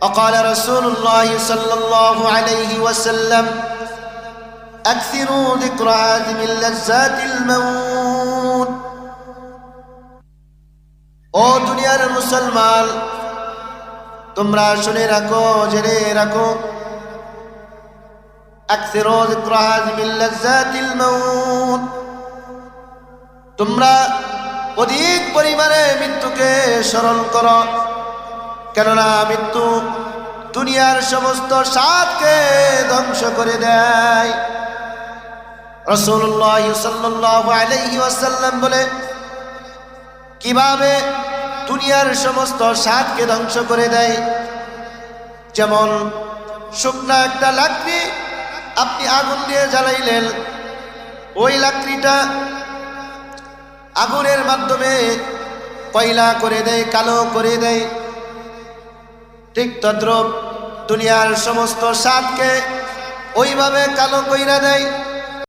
وقال رسول الله صلى الله عليه وسلم أكثروا ذكر هادم اللذات الموت ও দুনিয়ার মুসলমান তোমরা শুনে রাখো জেনে রাখো أكثروا ذكر هادم اللذات الموت তোমরা অধিক পরিমাণে মৃত্যুকে স্মরণ করো কেননা মৃত্যু দুনিয়ার সমস্ত স্বাদকে ধ্বংস করে দেয়। রাসূলুল্লাহ সাল্লাল্লাহু আলাইহি ওয়াসাল্লাম বলে কিভাবে দুনিয়ার সমস্ত স্বাদকে ধ্বংস করে দেয়, যেমন শুকনা একটা লাকড়ি আপনি আগুন দিয়ে জ্বালাইলেন, ওই লাকড়িটা আগুনের মাধ্যমে কয়লা করে দেয়, কালো করে দেয়। ঠিক তদ্রূপ দুনিয়ার সমস্ত স্বাদকে ওইভাবে কালো কইরা দেয়।